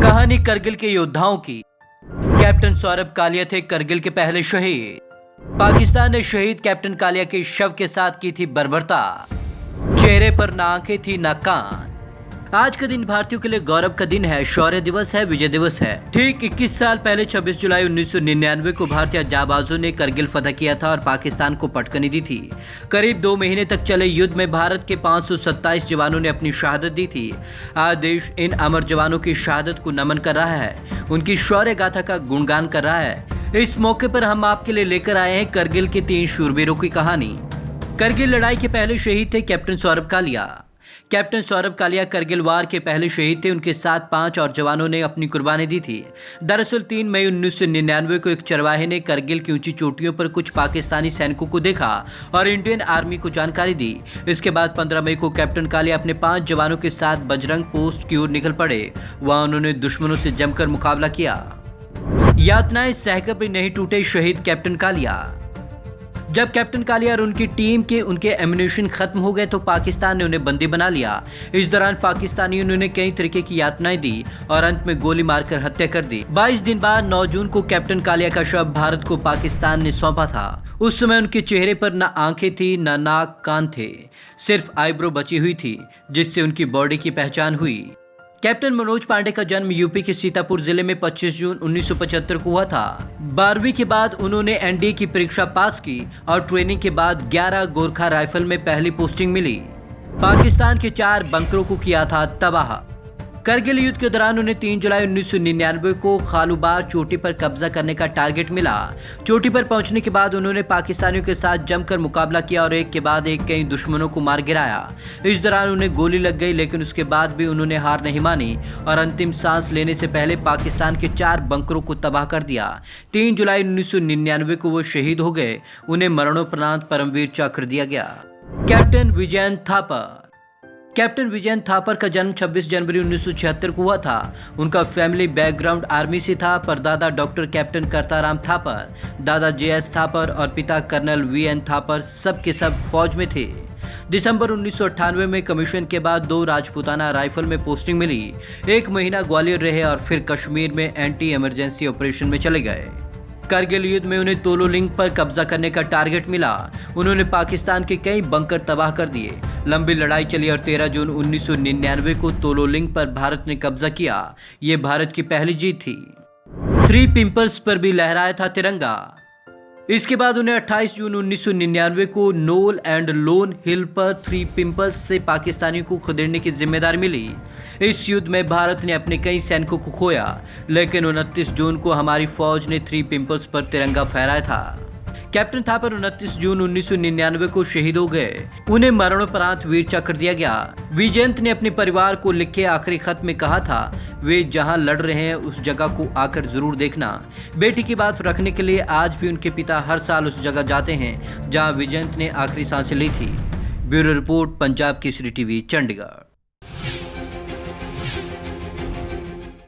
कहानी करगिल के योद्धाओं की। कैप्टन सौरभ कालिया थे करगिल के पहले शहीद। पाकिस्तान ने शहीद कैप्टन कालिया के शव के साथ की थी बर्बरता। चेहरे पर ना आंखें थी ना कान। आज का दिन भारतीयों के लिए गौरव का दिन है। शौर्य दिवस है, विजय दिवस है। ठीक 21 साल पहले 26 जुलाई 1999 को भारतीय जाबाजों ने करगिल फतह किया था और पाकिस्तान को पटकनी दी थी। करीब 2 महीने तक चले युद्ध में भारत के 527 जवानों ने अपनी शहादत दी थी। आज देश इन अमर जवानों की शहादत को नमन कर रहा है, उनकी शौर्य गाथा का गुणगान कर रहा है। इस मौके पर हम आपके लिए लेकर आए हैं करगिल के 3 शूरवीरों की कहानी। करगिल लड़ाई के पहले शहीद थे कैप्टन सौरभ कालिया। कैप्टन सौरभ कालिया करगिल वार के पहले शहीद थे। उनके साथ 5 और जवानों ने अपनी कुर्बानी दी थी। दरअसल 3 मई 1999 को एक चरवाहे ने करगिल की ऊंची चोटियों पर कुछ पाकिस्तानी सैनिकों को देखा और इंडियन आर्मी को जानकारी दी। इसके बाद 15 मई को कैप्टन कालिया अपने 5 जवानों के साथ बजरंग पोस्ट की ओर निकल पड़े। वहां उन्होंने दुश्मनों से जमकर मुकाबला किया। यातनाएं सहकर भी नहीं टूटे शहीद कैप्टन कालिया। जब कैप्टन कालिया और उनकी टीम के उनके एम्यूनेशन खत्म हो गए तो पाकिस्तान ने उन्हें बंदी बना लिया। इस दौरान पाकिस्तानियों ने उन्हें कई तरीके की यातनाएं दी और अंत में गोली मारकर हत्या कर दी। 22 दिन बाद 9 जून को कैप्टन कालिया का शव भारत को पाकिस्तान ने सौंपा था। उस समय उनके चेहरे पर न आंखें थी, न नाक कान थे, सिर्फ आईब्रो बची हुई थी जिससे उनकी बॉडी की पहचान हुई। कैप्टन मनोज पांडे का जन्म यूपी के सीतापुर जिले में 25 जून 1975 को हुआ था। 12वीं के बाद उन्होंने एनडीए की परीक्षा पास की और ट्रेनिंग के बाद 11 गोरखा राइफल में पहली पोस्टिंग मिली। पाकिस्तान के 4 बंकरों को किया था तबाह। करगिल युद्ध के दौरान उन्हें 3 जुलाई 1999 को खालूबार चोटी पर कब्जा करने का टारगेट मिला। चोटी पर पहुंचने के बाद उन्होंने पाकिस्तानियों के साथ जमकर मुकाबला किया और एक के बाद एक कई दुश्मनों को मार गिराया। इस दौरान उन्हें गोली लग गई, लेकिन उसके बाद भी उन्होंने हार नहीं मानी और अंतिम सांस लेने से पहले पाकिस्तान के 4 बंकरों को तबाह कर दिया। 3 जुलाई 1999 को वो शहीद हो गए। उन्हें मरणोपरांत परमवीर चक्र दिया गया। कैप्टन विजयन थापर। कैप्टन विजयन थापर का जन्म 26 जनवरी 1976 को हुआ था। उनका फैमिली बैकग्राउंड आर्मी से था। परदादा डॉक्टर कैप्टन करताराम थापर, दादा जेएस थापर और पिता कर्नल वीएन थापर सब के सब फौज में थे। दिसंबर 1998 में कमीशन के बाद 2 राजपूताना राइफल में पोस्टिंग मिली। 1 महीना ग्वालियर रहे और फिर कश्मीर में एंटी इमरजेंसी ऑपरेशन में चले गए। करगिल युद्ध में उन्हें तोलोलिंग पर कब्जा करने का टारगेट मिला। उन्होंने पाकिस्तान के कई बंकर तबाह कर दिए। लंबी लड़ाई चली और 13 जून 1999 को तोलोलिंग पर भारत ने कब्जा किया। ये भारत की पहली जीत थी। 3 पिंपल्स पर भी लहराया था तिरंगा। इसके बाद उन्हें 28 जून 1999 को नोल एंड लोन हिल पर 3 पिंपल्स से पाकिस्तानियों को खदेड़ने की जिम्मेदारी मिली। इस युद्ध में भारत ने अपने कई सैनिकों को खोया, लेकिन 29 जून को हमारी फौज ने 3 पिंपल्स पर तिरंगा फहराया था। कैप्टन थापर 29 जून 1999 को शहीद हो गए। उन्हें मरणोपरांत वीर चक्र दिया गया। विजयंत ने अपने परिवार को लिखे आखिरी खत में कहा था, वे जहां लड़ रहे हैं उस जगह को आकर जरूर देखना। बेटी की बात रखने के लिए आज भी उनके पिता हर साल उस जगह जाते हैं जहां विजयंत ने आखिरी सांसें ली थी। Bureau report, Punjab Kesari TV, Chandigarh.